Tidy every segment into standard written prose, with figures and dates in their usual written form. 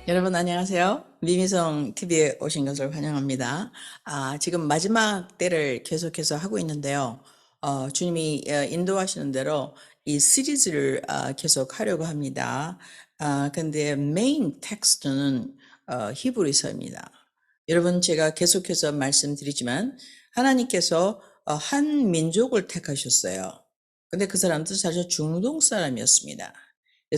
여러분 안녕하세요. 미미성 TV에 오신 것을 환영합니다. 지금 마지막 때를 계속해서 하고 있는데요. 주님이 인도하시는 대로 이 시리즈를 계속 하려고 합니다. 근데 메인 텍스트는 히브리서입니다. 여러분 제가 계속해서 말씀드리지만 하나님께서 한 민족을 택하셨어요. 근데 그 사람도 사실 중동 사람이었습니다.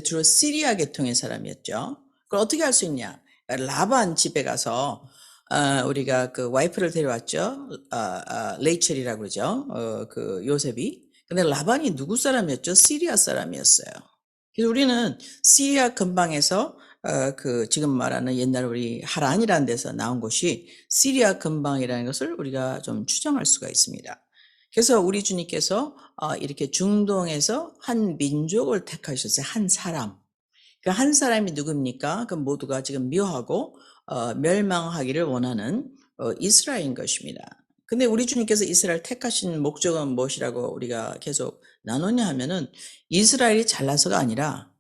주로 시리아 계통의 사람이었죠. 그걸 어떻게 할 수 있냐? 라반 집에 가서 우리가 그 와이프를 데려왔죠. 레이첼이라고 그러죠. 그 요셉이. 근데 라반이 누구 사람이었죠? 시리아 사람이었어요. 그래서 우리는 시리아 근방에서 그 지금 말하는 옛날 우리 하란이라는 데서 나온 것이 시리아 근방이라는 것을 우리가 좀 추정할 수가 있습니다. 그래서 우리 주님께서 이렇게 중동에서 한 민족을 택하셨어요. 한 사람. 그 한 사람이 누굽니까? 그 모두가 지금 묘하고 멸망하기를 원하는 이스라엘인 것입니다. 근데 우리 주님께서 이스라엘 택하신 목적은 무엇이라고 우리가 계속 나누냐 하면은 이스라엘이 잘나서가 아니라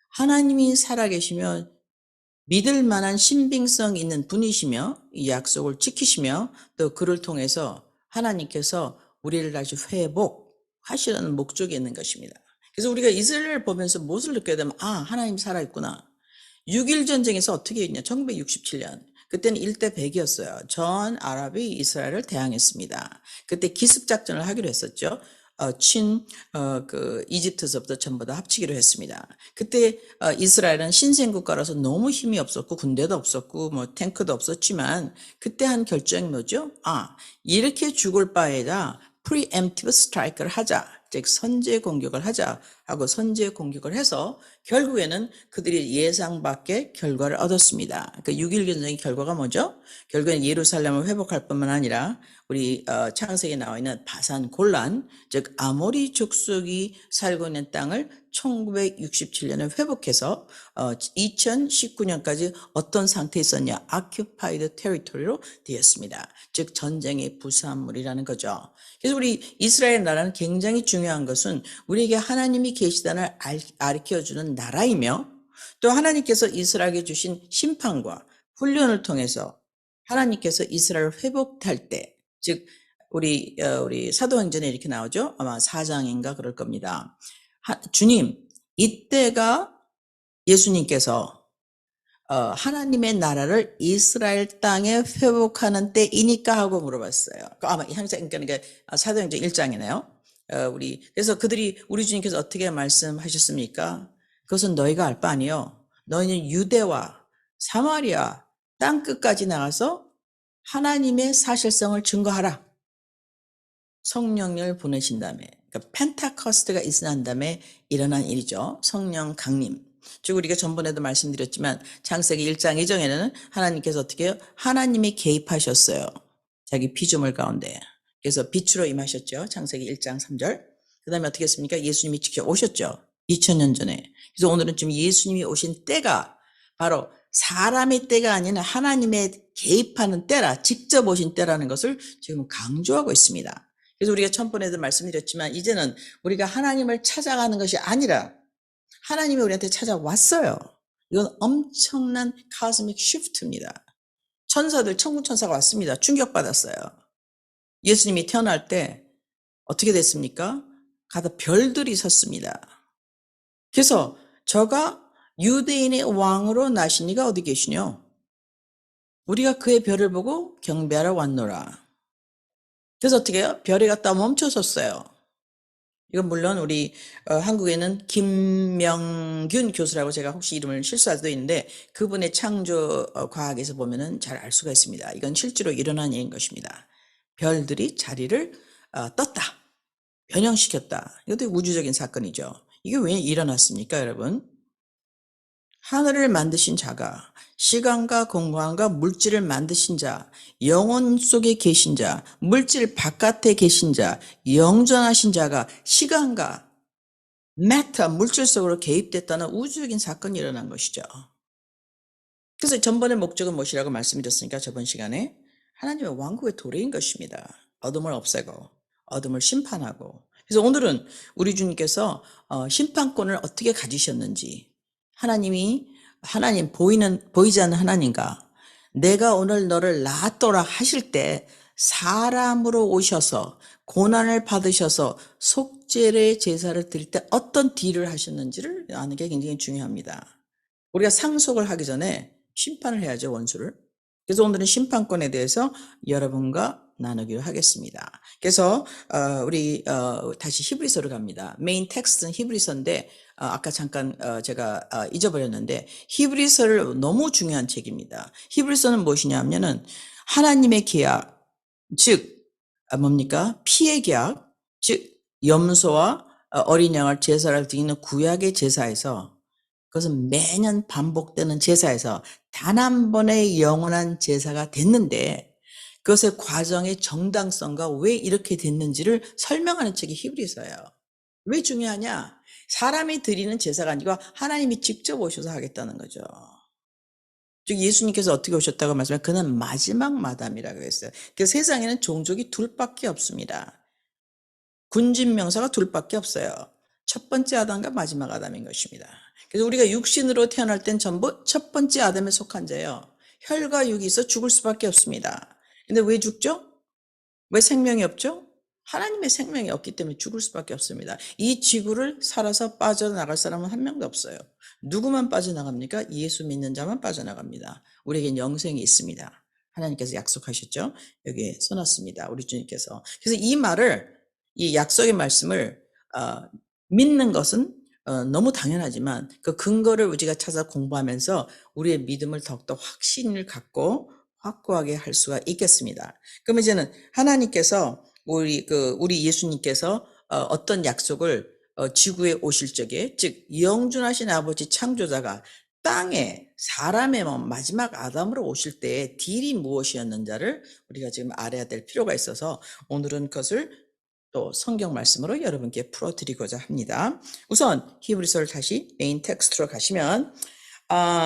하나님이 살아계시며 믿을 만한 신빙성 있는 분이시며 이 약속을 지키시며 또 그를 통해서 하나님께서 우리를 다시 회복하시라는 목적이 있는 것입니다. 그래서 우리가 이스라엘을 보면서 무엇을 느껴야 되면 하나님 살아있구나. 6.1 전쟁에서 어떻게 했냐. 1967년. 그때는 1대 100이었어요. 전 아랍이 이스라엘을 대항했습니다. 그때 기습작전을 하기로 했었죠. 이집트서부터 전부 다 합치기로 했습니다. 그때 이스라엘은 신생국가라서 너무 힘이 없었고 군대도 없었고 뭐 탱크도 없었지만 그때 한 결정이 뭐죠? 이렇게 죽을 바에다 preemptive strike를 하자. 즉 선제 공격을 하자 하고 선제 공격을 해서 결국에는 그들이 예상 밖의 결과를 얻었습니다. 그 6.1 전쟁의 결과가 뭐죠? 결국에는 예루살렘을 회복할 뿐만 아니라 우리 창세기에 나와 있는 바산 골란, 즉 아모리 족속이 살고 있는 땅을 1967년에 회복해서 2019년까지 어떤 상태에 있었냐? occupied territory로 되었습니다. 즉 전쟁의 부산물이라는 거죠. 그래서 우리 이스라엘 나라는 굉장히 중요한 것은 우리에게 하나님이 계시다는 가르쳐주는 나라이며 또 하나님께서 이스라엘에게 주신 심판과 훈련을 통해서 하나님께서 이스라엘을 회복할 때, 즉 우리 사도행전에 이렇게 나오죠. 아마 4장인가 그럴 겁니다. 주님, 이때가 예수님께서 하나님의 나라를 이스라엘 땅에 회복하는 때이니까 하고 물어봤어요. 아마 그러니까 사도행전 1장이네요. 그래서 그들이 우리 주님께서 어떻게 말씀하셨습니까? 그것은 너희가 알 바 아니요. 너희는 유대와 사마리아 땅 끝까지 나가서 하나님의 사실성을 증거하라. 성령을 보내신 다음에, 그러니까 펜타커스트가 있은 다음에 일어난 일이죠. 성령 강림. 즉 우리가 전번에도 말씀드렸지만 창세기 1장 2절에는 하나님께서 어떻게 해요? 하나님이 개입하셨어요. 자기 피조물 가운데. 그래서 빛으로 임하셨죠. 창세기 1장 3절. 그 다음에 어떻게 했습니까? 예수님이 직접 오셨죠. 2000년 전에. 그래서 오늘은 지금 예수님이 오신 때가 바로 사람의 때가 아니라 하나님의 개입하는 때라, 직접 오신 때라는 것을 지금 강조하고 있습니다. 그래서 우리가 전번에도 말씀드렸지만 이제는 우리가 하나님을 찾아가는 것이 아니라 하나님이 우리한테 찾아왔어요. 이건 엄청난 카스믹 시프트입니다. 천사들, 천군 천사가 왔습니다. 충격받았어요. 예수님이 태어날 때 어떻게 됐습니까? 가다 별들이 섰습니다. 그래서 저가 유대인의 왕으로 나신 이가 어디 계시뇨? 우리가 그의 별을 보고 경배하러 왔노라. 그래서 어떻게 해요? 별이 갔다 멈춰섰어요. 이건 물론 우리 한국에는 김명균 교수라고 제가 혹시 이름을 실수할 수도 있는데 그분의 창조 과학에서 보면은 잘 알 수가 있습니다. 이건 실제로 일어난 일인 것입니다. 별들이 자리를 떴다. 변형시켰다. 이것도 우주적인 사건이죠. 이게 왜 일어났습니까, 여러분? 하늘을 만드신 자가 시간과 공간과 물질을 만드신 자, 영혼 속에 계신 자, 물질 바깥에 계신 자, 영존하신 자가 시간과 매터, 물질 속으로 개입됐다는 우주적인 사건이 일어난 것이죠. 그래서 전번의 목적은 무엇이라고 말씀드렸으니까 저번 시간에 하나님의 왕국의 도래인 것입니다. 어둠을 없애고 어둠을 심판하고. 그래서 오늘은 우리 주님께서 심판권을 어떻게 가지셨는지 하나님이 하나님 보이지 않는 하나님과 내가 오늘 너를 낳았더라 하실 때 사람으로 오셔서 고난을 받으셔서 속죄의 제사를 드릴 때 어떤 딜을 하셨는지를 아는 게 굉장히 중요합니다. 우리가 상속을 하기 전에 심판을 해야죠, 원수를. 그래서 오늘은 심판권에 대해서 여러분과 나누기로 하겠습니다. 그래서 우리 다시 히브리서로 갑니다. 메인 텍스트는 히브리서인데 아까 잠깐 제가 잊어버렸는데 히브리서를 너무 중요한 책입니다. 히브리서는 무엇이냐면은 하나님의 계약, 즉 뭡니까? 피의 계약, 즉 염소와 어린 양을 제사를 드리는 구약의 제사에서 그것은 매년 반복되는 제사에서 단 한 번의 영원한 제사가 됐는데 그것의 과정의 정당성과 왜 이렇게 됐는지를 설명하는 책이 히브리서예요. 왜 중요하냐? 사람이 드리는 제사가 아니고 하나님이 직접 오셔서 하겠다는 거죠. 즉 예수님께서 어떻게 오셨다고 말씀하면 그는 마지막 마담이라고 했어요. 그 세상에는 종족이 둘밖에 없습니다. 군진 명사가 둘밖에 없어요. 첫 번째 아담과 마지막 아담인 것입니다. 그래서 우리가 육신으로 태어날 땐 전부 첫 번째 아담에 속한 자예요. 혈과 육이 있어 죽을 수밖에 없습니다. 근데 왜 죽죠? 왜 생명이 없죠? 하나님의 생명이 없기 때문에 죽을 수밖에 없습니다. 이 지구를 살아서 빠져나갈 사람은 한 명도 없어요. 누구만 빠져나갑니까? 예수 믿는 자만 빠져나갑니다. 우리에겐 영생이 있습니다. 하나님께서 약속하셨죠? 여기에 써놨습니다. 우리 주님께서. 그래서 이 말을, 이 약속의 말씀을 믿는 것은 너무 당연하지만 그 근거를 우리가 찾아 공부하면서 우리의 믿음을 더욱더 확신을 갖고 확고하게 할 수가 있겠습니다. 그럼 이제는 하나님께서 우리 예수님께서 어떤 약속을 지구에 오실 적에, 즉 영존하신 아버지 창조자가 땅에 사람의 마지막 아담으로 오실 때의 딜이 무엇이었는지를 우리가 지금 알아야 될 필요가 있어서 오늘은 그것을 또 성경 말씀으로 여러분께 풀어드리고자 합니다. 우선 히브리서를 다시 메인 텍스트로 가시면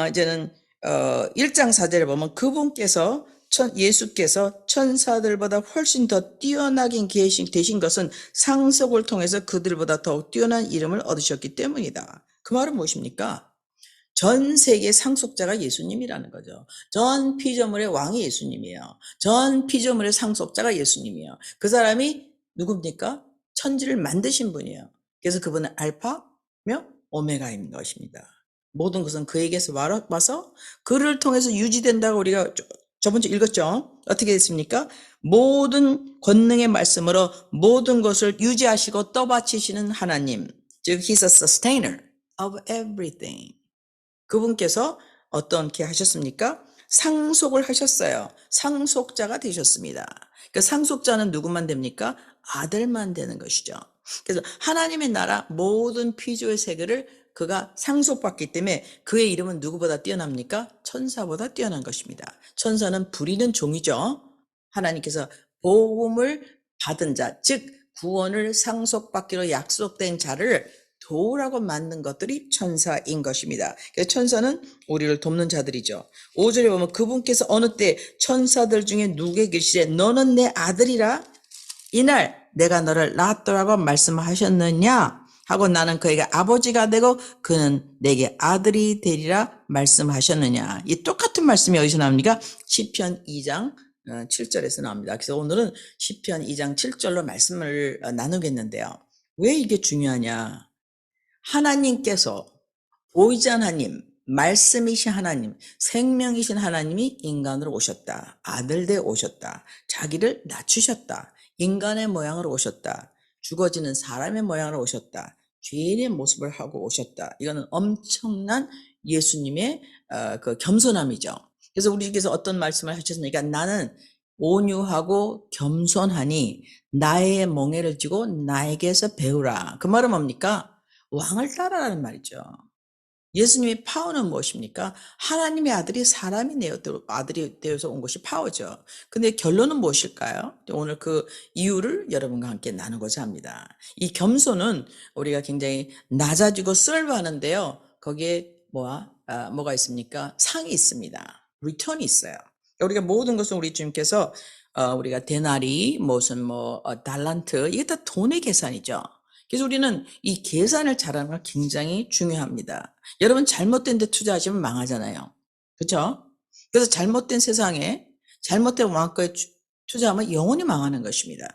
이제는 1장 4절에 보면 그분께서 예수께서 천사들보다 훨씬 더 뛰어나긴 되신 것은 상속을 통해서 그들보다 더욱 뛰어난 이름을 얻으셨기 때문이다. 그 말은 무엇입니까? 전 세계 상속자가 예수님이라는 거죠. 전 피조물의 왕이 예수님이에요. 전 피조물의 상속자가 예수님이에요. 그 사람이 누굽니까? 천지를 만드신 분이에요. 그래서 그분은 알파며 오메가인 것입니다. 모든 것은 그에게서 와서 그를 통해서 유지된다고 우리가 저번 주 읽었죠? 어떻게 됐습니까? 모든 권능의 말씀으로 모든 것을 유지하시고 떠받치시는 하나님, 즉 He's a sustainer of everything. 그분께서 어떻게 하셨습니까? 상속을 하셨어요. 상속자가 되셨습니다. 그 상속자는 누구만 됩니까? 아들만 되는 것이죠. 그래서 하나님의 나라 모든 피조의 세계를 그가 상속받기 때문에 그의 이름은 누구보다 뛰어납니까? 천사보다 뛰어난 것입니다. 천사는 부리는 종이죠. 하나님께서 복음을 받은 자, 즉 구원을 상속받기로 약속된 자를 도우라고 만든 것들이 천사인 것입니다. 그래서 천사는 우리를 돕는 자들이죠. 5절에 보면 그분께서 어느 때 천사들 중에 누구에게 계시되 너는 내 아들이라 이날 내가 너를 낳았더라고 말씀하셨느냐 하고 나는 그에게 아버지가 되고 그는 내게 아들이 되리라 말씀하셨느냐. 이 똑같은 말씀이 어디서 나옵니까? 시편 2장 7절에서 나옵니다. 그래서 오늘은 시편 2장 7절로 말씀을 나누겠는데요. 왜 이게 중요하냐? 하나님께서 보이지 않는 하나님, 말씀이신 하나님, 생명이신 하나님이 인간으로 오셨다. 아들 되어 오셨다. 자기를 낮추셨다. 인간의 모양으로 오셨다. 죽어지는 사람의 모양으로 오셨다. 죄인의 모습을 하고 오셨다. 이거는 엄청난 예수님의 그 겸손함이죠. 그래서 우리께서 어떤 말씀을 하셨습니까? 나는 온유하고 겸손하니 나의 멍에를 쥐고 나에게서 배우라. 그 말은 뭡니까? 왕을 따라라는 말이죠. 예수님의 파워는 무엇입니까? 하나님의 아들이 아들이 되어서 온 것이 파워죠. 근데 결론은 무엇일까요? 오늘 그 이유를 여러분과 함께 나누고자 합니다. 이 겸손은 우리가 굉장히 낮아지고 썰브하는데요. 거기에 뭐가 있습니까? 상이 있습니다. 리턴이 있어요. 우리가 모든 것은 우리 주님께서 우리가 데나리, 무슨 달란트, 이게 다 돈의 계산이죠. 그래서 우리는 이 계산을 잘하는 건 굉장히 중요합니다. 여러분 잘못된 데 투자하시면 망하잖아요. 그렇죠? 그래서 잘못된 세상에 잘못된 왕국에 투자하면 영원히 망하는 것입니다.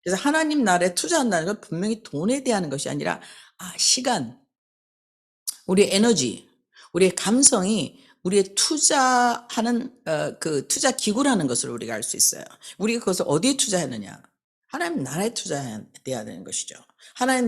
그래서 하나님 나라에 투자한다는 건 분명히 돈에 대한 것이 아니라 시간, 우리의 에너지, 우리의 감성이 우리의 투자하는 그 투자 기구라는 것을 우리가 알 수 있어요. 우리가 그것을 어디에 투자하느냐? 하나님 나라에 투자해야 되는 것이죠. 하나님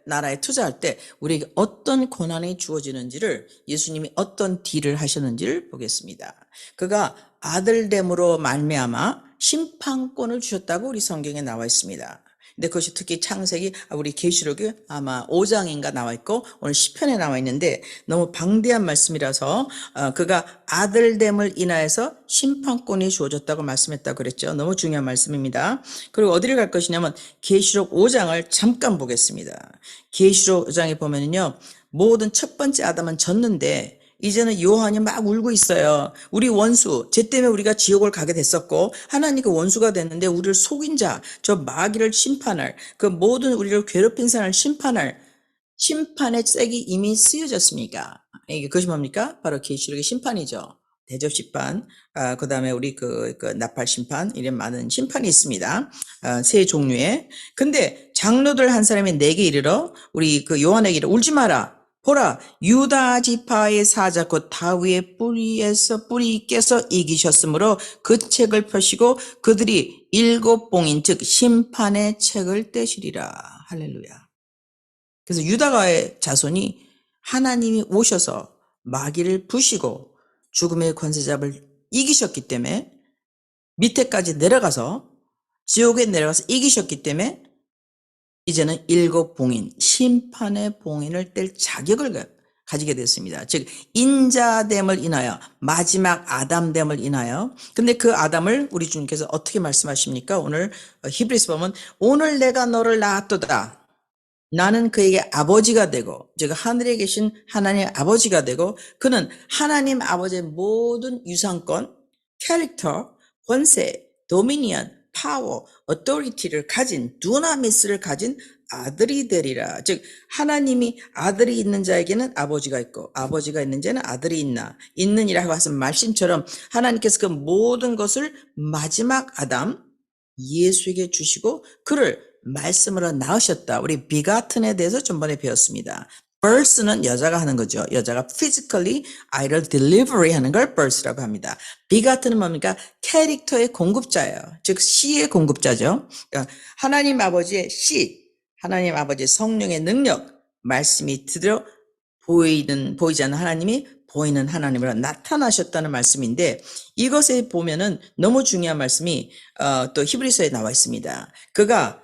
나라에 투자할 때 우리에게 어떤 권한이 주어지는지를, 예수님이 어떤 딜을 하셨는지를 보겠습니다. 그가 아들됨으로 말미암아 심판권을 주셨다고 우리 성경에 나와 있습니다. 근데 그것이 특히 창세기, 우리 계시록이 아마 5장인가 나와 있고 오늘 시편에 나와 있는데 너무 방대한 말씀이라서 그가 아들됨을 인하여서 심판권이 주어졌다고 말씀했다고 그랬죠. 너무 중요한 말씀입니다. 그리고 어디를 갈 것이냐면 계시록 5장을 잠깐 보겠습니다. 계시록 5장에 보면은요, 모든 첫 번째 아담은 졌는데 이제는 요한이 막 울고 있어요. 우리 원수, 쟤 때문에 우리가 지옥을 가게 됐었고 하나님께 원수가 됐는데 우리를 속인 자, 저 마귀를 심판할, 그 모든 우리를 괴롭힌 사람을 심판할 심판의 쐐기 이미 쓰여졌습니까? 이게 그것이 뭡니까? 바로 계시록의 심판이죠. 대접 심판, 그 다음에 우리 그 나팔 심판, 이런 많은 심판이 있습니다. 세 종류의. 근데 장로들 한 사람이 내게 이르러, 우리 그 요한에게 이르러, 울지 마라. 보라, 유다 지파의 사자 곧 다윗의 뿌리께서 이기셨으므로 그 책을 펴시고 그들이 7봉인 즉 심판의 책을 떼시리라. 할렐루야. 그래서 유다가의 자손이 하나님이 오셔서 마귀를 부시고 죽음의 권세잡을 이기셨기 때문에 밑에까지 내려가서 지옥에 내려가서 이기셨기 때문에 이제는 7봉인, 심판의 봉인을 뗄 자격을 가지게 됐습니다. 즉 인자됨을 인하여, 마지막 아담됨을 인하여. 근데 그 아담을 우리 주님께서 어떻게 말씀하십니까? 오늘 히브리서 보면 오늘 내가 너를 낳았도다. 나는 그에게 아버지가 되고, 즉 하늘에 계신 하나님의 아버지가 되고, 그는 하나님 아버지의 모든 유산권, 캐릭터, 권세, 도미니언, 파워, 어토리티를 가진, 두나미스를 가진 아들이 되리라. 즉 하나님이 아들이 있는 자에게는 아버지가 있고 아버지가 있는 자는 아들이 있느니라고 하신 말씀처럼 하나님께서 그 모든 것을 마지막 아담 예수에게 주시고 그를 말씀으로 낳으셨다. 우리 begatten에 대해서 전번에 배웠습니다. birth는 여자가 하는 거죠. 여자가 physically 아이를 delivery 하는 걸 birth라고 합니다. begatten은 뭡니까? 캐릭터의 공급자예요. 즉 씨의 공급자죠. 그러니까 하나님 아버지의 씨, 하나님 아버지의 성령의 능력, 말씀이 드디어 보이지 않는 하나님이 보이는 하나님으로 나타나셨다는 말씀인데, 이것에 보면은 너무 중요한 말씀이 또 히브리서에 나와 있습니다. 그가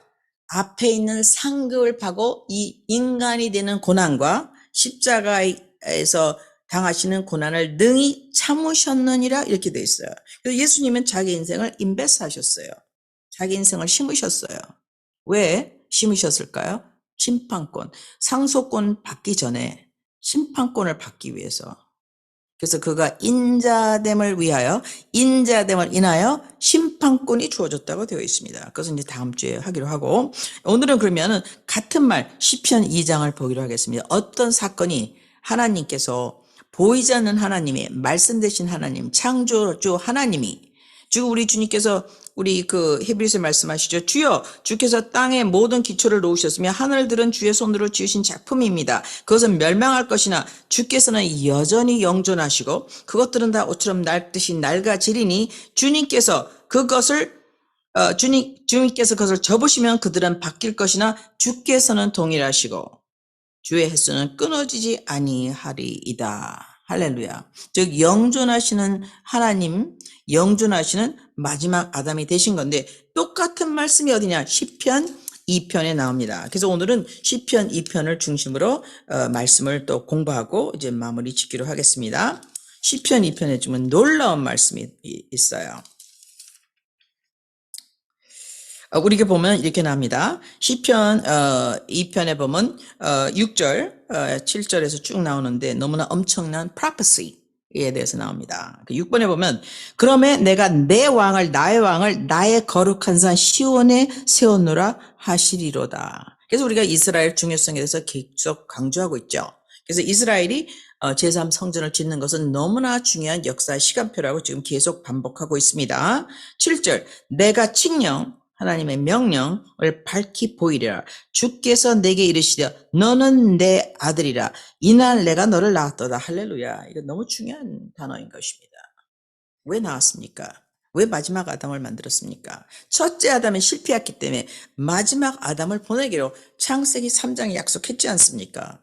앞에 있는 상급을 파고 이 인간이 되는 고난과 십자가에서 당하시는 고난을 능히 참으셨느니라 이렇게 되어 있어요. 그래서 예수님은 자기 인생을 인베스트 하셨어요. 자기 인생을 심으셨어요. 왜 심으셨을까요? 심판권, 상속권 받기 전에 심판권을 받기 위해서. 그래서 그가 인자됨을 인하여 심판권이 주어졌다고 되어 있습니다. 그것은 이제 다음 주에 하기로 하고, 오늘은 그러면은 같은 말 시편 2장을 보기로 하겠습니다. 어떤 사건이 하나님께서 보이지 않는 하나님이, 말씀되신 하나님, 창조주 하나님이, 즉 우리 주님께서 우리 그 히브리서에 말씀하시죠. 주여, 주께서 땅의 모든 기초를 놓으셨으며 하늘들은 주의 손으로 지으신 작품입니다. 그것은 멸망할 것이나 주께서는 여전히 영존하시고 그것들은 다 옷처럼 낡듯이 낡아지리니 주님께서 그것을 접으시면 그들은 바뀔 것이나 주께서는 동일하시고 주의 횟수는 끊어지지 아니하리이다. 할렐루야. 즉 영존하시는 하나님, 영존하시는 마지막 아담이 되신 건데 똑같은 말씀이 어디냐? 시편 2편에 나옵니다. 그래서 오늘은 시편 2편을 중심으로 말씀을 또 공부하고 이제 마무리 짓기로 하겠습니다. 시편 2편에 좀 놀라운 말씀이 있어요. 우리가 보면 이렇게 나옵니다. 시편 2편에 보면 6절, 7절에서 쭉 나오는데 너무나 엄청난 prophecy에 대해서 나옵니다. 6번에 보면 그러면 내가 나의 왕을 나의 거룩한 산 시온에 세우노라 하시리로다. 그래서 우리가 이스라엘 중요성에 대해서 계속 강조하고 있죠. 그래서 이스라엘이 제3성전을 짓는 것은 너무나 중요한 역사 시간표라고 지금 계속 반복하고 있습니다. 7절, 내가 칙령 하나님의 명령을 밝히 보이리라. 주께서 내게 이르시되 너는 내 아들이라. 이날 내가 너를 낳았도다. 할렐루야. 이거 너무 중요한 단어인 것입니다. 왜 나왔습니까? 왜 마지막 아담을 만들었습니까? 첫째 아담이 실패했기 때문에 마지막 아담을 보내기로 창세기 3장에 약속했지 않습니까?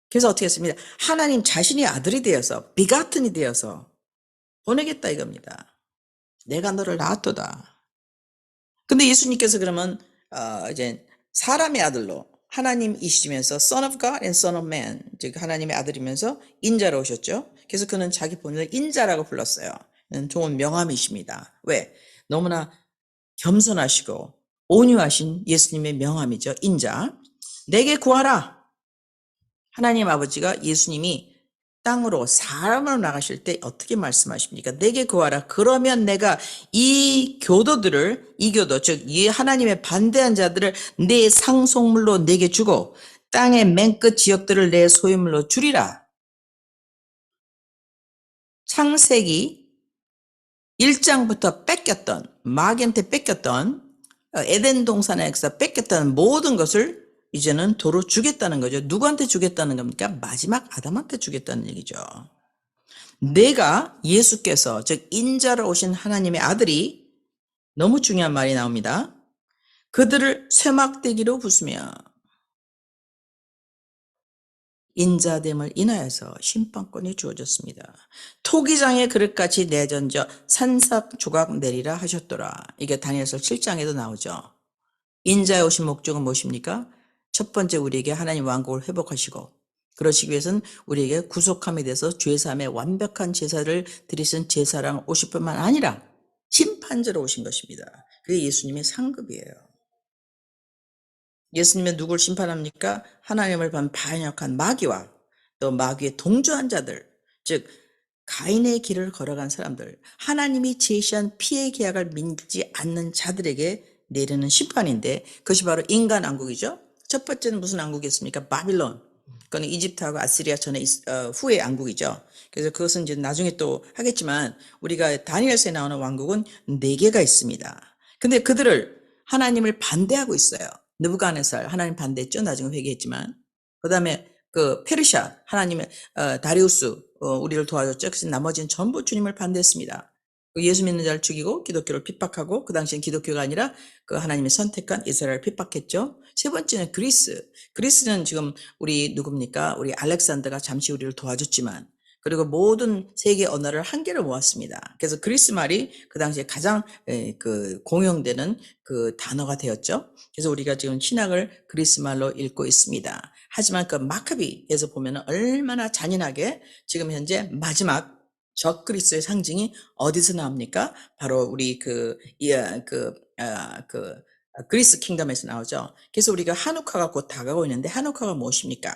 그래서 어떻게 했습니다? 하나님 자신이 아들이 되어서 비가튼이 되어서 보내겠다 이겁니다. 내가 너를 낳았도다. 근데 예수님께서 그러면 이제 사람의 아들로 하나님이시면서 Son of God and Son of Man, 즉 하나님의 아들이면서 인자로 오셨죠. 그래서 그는 자기 본인을 인자라고 불렀어요. 좋은 명함이십니다. 왜? 너무나 겸손하시고 온유하신 예수님의 명함이죠. 인자. 내게 구하라. 하나님 아버지가 예수님이 땅으로 사람으로 나가실 때 어떻게 말씀하십니까? 내게 구하라. 그러면 내가 이 교도들을, 이 교도, 즉, 이 하나님의 반대한 자들을 내 상속물로 내게 주고 땅의 맨 끝 지역들을 내 소유물로 주리라. 창세기 1장부터 뺏겼던, 마귀한테 뺏겼던, 에덴 동산에서 뺏겼던 모든 것을 이제는 도로 주겠다는 거죠. 누구한테 주겠다는 겁니까? 마지막 아담한테 주겠다는 얘기죠. 내가 예수께서, 즉 인자로 오신 하나님의 아들이, 너무 중요한 말이 나옵니다. 그들을 쇠막대기로 부수며 인자됨을 인하여서 심판권이 주어졌습니다. 토기장의 그릇같이 내던져 산삭 조각 내리라 하셨더라. 이게 다니엘서 7장에도 나오죠. 인자에 오신 목적은 무엇입니까? 첫 번째 우리에게 하나님 왕국을 회복하시고 그러시기 위해서는 우리에게 구속함에 대해서 죄사함의 완벽한 제사를 드리신 제사랑 오실 뿐만 아니라 심판자로 오신 것입니다. 그게 예수님의 상급이에요. 예수님은 누굴 심판합니까? 하나님을 반역한 마귀와 또 마귀의 동조한 자들, 즉 가인의 길을 걸어간 사람들, 하나님이 제시한 피해 계약을 믿지 않는 자들에게 내리는 심판인데 그것이 바로 인간 왕국이죠. 첫 번째는 무슨 왕국이었습니까? 바빌론. 그건 이집트하고 아시리아 전에 후의 왕국이죠. 그래서 그것은 이제 나중에 또 하겠지만 우리가 다니엘서에 나오는 왕국은 4개가 있습니다. 근데 그들을 하나님을 반대하고 있어요. 느부갓네살 하나님 반대했죠. 나중에 회개했지만. 그다음에 그 페르시아 하나님의 다리우스 우리를 도와줬죠. 그래서 나머지는 전부 주님을 반대했습니다. 예수 믿는 자를 죽이고 기독교를 핍박하고 그 당시엔 기독교가 아니라 그 하나님의 선택한 이스라엘을 핍박했죠. 세 번째는 그리스. 그리스는 지금 우리 누굽니까? 우리 알렉산더가 잠시 우리를 도와줬지만 그리고 모든 세계 언어를 한 개로 모았습니다. 그래서 그리스 말이 그 당시에 가장 그 공용되는 그 단어가 되었죠. 그래서 우리가 지금 신학을 그리스 말로 읽고 있습니다. 하지만 그 마카비에서 보면 얼마나 잔인하게 지금 현재 마지막 적그리스의 상징이 어디서 나옵니까? 바로 우리 그리스 킹덤에서 나오죠. 그래서 우리가 한우카가 곧 다가오고 있는데 한우카가 무엇입니까?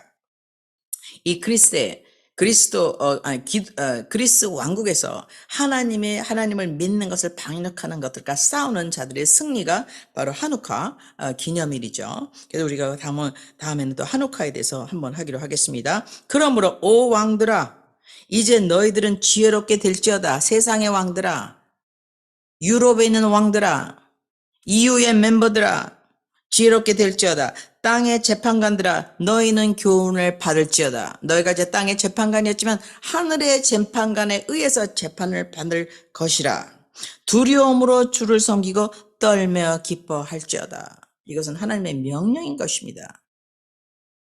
이 그리스 왕국에서 하나님을 믿는 것을 반역하는 것들과 싸우는 자들의 승리가 바로 한우카 기념일이죠. 그래서 우리가 다음에는 또 한우카에 대해서 한번 하기로 하겠습니다. 그러므로 오 왕들아 이제 너희들은 지혜롭게 될지어다. 세상의 왕들아, 유럽에 있는 왕들아, EU의 멤버들아, 지혜롭게 될지어다. 땅의 재판관들아, 너희는 교훈을 받을지어다. 너희가 이제 땅의 재판관이었지만 하늘의 재판관에 의해서 재판을 받을 것이라. 두려움으로 주를 섬기고 떨며 기뻐할지어다. 이것은 하나님의 명령인 것입니다.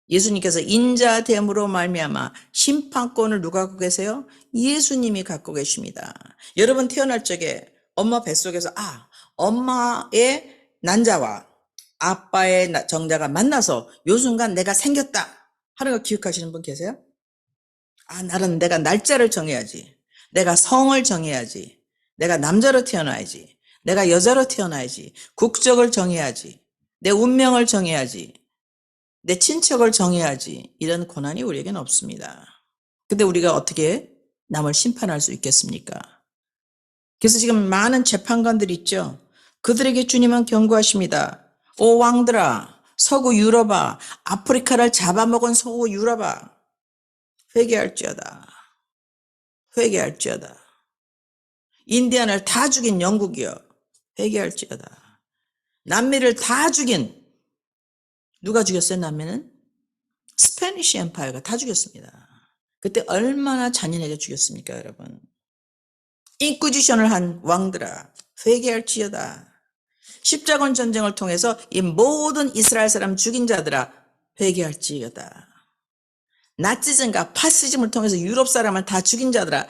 예수님께서 인자됨으로 말미암아 심판권을 누가 갖고 계세요? 예수님이 갖고 계십니다. 여러분 태어날 적에 엄마 뱃속에서 엄마의 난자와 아빠의 정자가 만나서 요 순간 내가 생겼다 하는 거 기억하시는 분 계세요? 나는 내가 날짜를 정해야지. 내가 성을 정해야지. 내가 남자로 태어나야지. 내가 여자로 태어나야지. 국적을 정해야지. 내 운명을 정해야지. 내 친척을 정해야지. 이런 권한이 우리에게는 없습니다. 근데 우리가 어떻게 남을 심판할 수 있겠습니까? 그래서 지금 많은 재판관들이 있죠. 그들에게 주님은 경고하십니다. 오 왕들아, 서구 유럽아, 아프리카를 잡아먹은 서구 유럽아, 회개할지어다. 회개할지어다. 인디안을 다 죽인 영국이여, 회개할지어다. 남미를 다 죽인, 누가 죽였어요, 남미는? 스페니시 엠파이어가 다 죽였습니다. 그때 얼마나 잔인하게 죽였습니까, 여러분? 인퀴지션을 한 왕들아, 회개할지어다. 십자군 전쟁을 통해서 이 모든 이스라엘 사람 죽인 자들아, 회개할지어다. 나치즘과 파시즘을 통해서 유럽 사람을 다 죽인 자들아,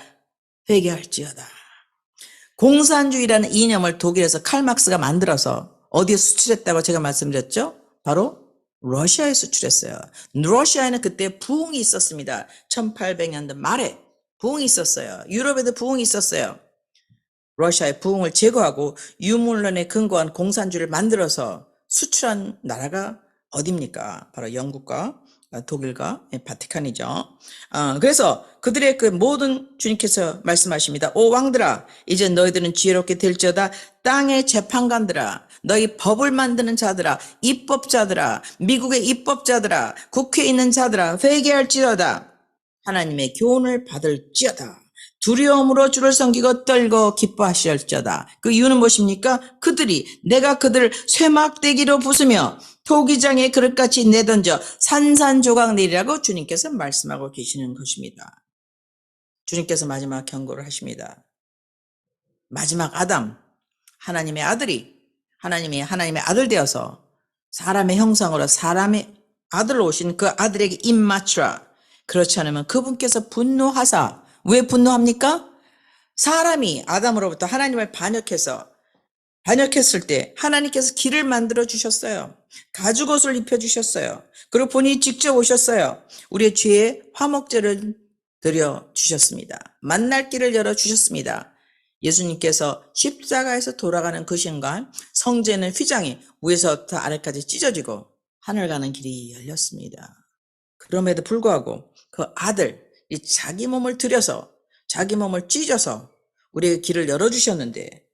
회개할지어다. 공산주의라는 이념을 독일에서 칼막스가 만들어서 어디에 수출했다고 제가 말씀드렸죠? 바로 러시아에 수출했어요. 러시아에는 그때 부흥이 있었습니다. 1800년대 말에 부흥이 있었어요. 유럽에도 부흥이 있었어요. 러시아의 부흥을 제거하고 유물론에 근거한 공산주의를 만들어서 수출한 나라가 어디입니까? 바로 영국과 독일과 바티칸이죠. 그래서 그들의 그 모든 주님께서 말씀하십니다. 오 왕들아, 이제 너희들은 지혜롭게 될지어다. 땅의 재판관들아, 너희 법을 만드는 자들아, 입법자들아, 미국의 입법자들아, 국회에 있는 자들아, 회개할지어다. 하나님의 교훈을 받을지어다. 두려움으로 주를 섬기고 떨고 기뻐하시을지어다. 그 이유는 무엇입니까? 그들이 내가 그들을 쇠막대기로 부수며 토기장에 그릇같이 내던져 산산조각 내리라고 주님께서 말씀하고 계시는 것입니다. 주님께서 마지막 경고를 하십니다. 마지막 아담, 하나님의 아들이 하나님의 아들 되어서 사람의 형상으로 사람의 아들로 오신 그 아들에게 입 맞추라. 그렇지 않으면 그분께서 분노하사, 왜 분노합니까? 사람이 아담으로부터 하나님을 반역했을 때 하나님께서 길을 만들어 주셨어요. 가죽옷을 입혀 주셨어요. 그리고 본인이 직접 오셨어요. 우리의 죄의 화목제를 드려 주셨습니다. 만날 길을 열어 주셨습니다. 예수님께서 십자가에서 돌아가는 그 순간 성전의 휘장이 위에서부터 아래까지 찢어지고 하늘 가는 길이 열렸습니다. 그럼에도 불구하고 그 아들, 이 자기 몸을 들여서 자기 몸을 찢어서 우리에게 길을 열어주셨는데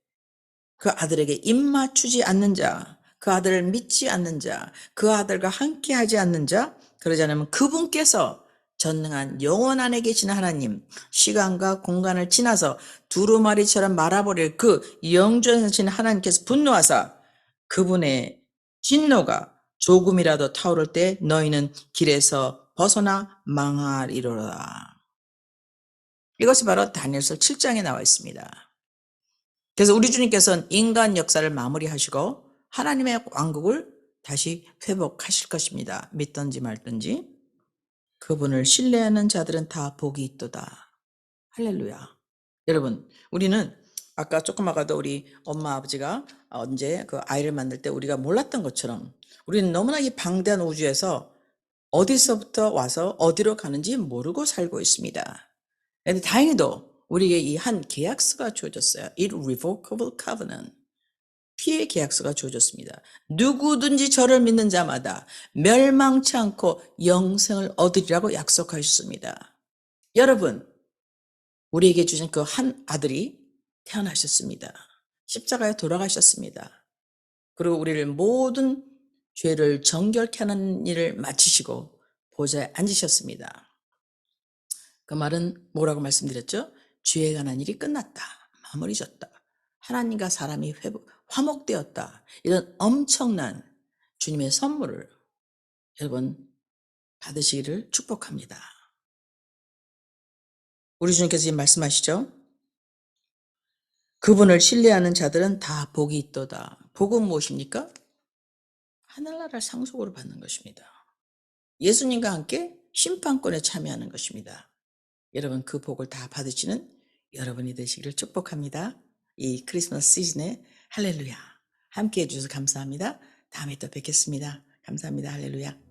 그 아들에게 입 맞추지 않는 자, 그 아들을 믿지 않는 자, 그 아들과 함께하지 않는 자, 그러지 않으면 그분께서 전능한 영원 안에 계신 하나님, 시간과 공간을 지나서 두루마리처럼 말아버릴 그 영존하신 하나님께서 분노하사 그분의 진노가 조금이라도 타오를 때 너희는 길에서 벗어나 망하리로다. 이것이 바로 다니엘서 7장에 나와 있습니다. 그래서 우리 주님께서는 인간 역사를 마무리하시고 하나님의 왕국을 다시 회복하실 것입니다. 믿든지 말든지. 그분을 신뢰하는 자들은 다 복이 있도다. 할렐루야. 여러분, 우리는 아까 조금 아까도 우리 엄마 아버지가 언제 그 아이를 만들 때 우리가 몰랐던 것처럼 우리는 너무나 이 방대한 우주에서 어디서부터 와서 어디로 가는지 모르고 살고 있습니다. 그런데 다행히도 우리에게 이 한 계약서가 주어졌어요. Irrevocable Covenant. 피의 계약서가 주어졌습니다. 누구든지 저를 믿는 자마다 멸망치 않고 영생을 얻으리라고 약속하셨습니다. 여러분, 우리에게 주신 그 한 아들이 태어나셨습니다. 십자가에 돌아가셨습니다. 그리고 우리를 모든 죄를 정결케 하는 일을 마치시고 보좌에 앉으셨습니다. 그 말은 뭐라고 말씀드렸죠? 죄에 관한 일이 끝났다. 마무리졌다. 하나님과 사람이 화목되었다. 이런 엄청난 주님의 선물을 여러분 받으시기를 축복합니다. 우리 주님께서 지금 말씀하시죠? 그분을 신뢰하는 자들은 다 복이 있도다. 복은 무엇입니까? 하늘나라를 상속으로 받는 것입니다. 예수님과 함께 심판권에 참여하는 것입니다. 여러분 그 복을 다 받으시는 여러분이 되시기를 축복합니다. 이 크리스마스 시즌에 할렐루야 함께 해주셔서 감사합니다. 다음에 또 뵙겠습니다. 감사합니다. 할렐루야.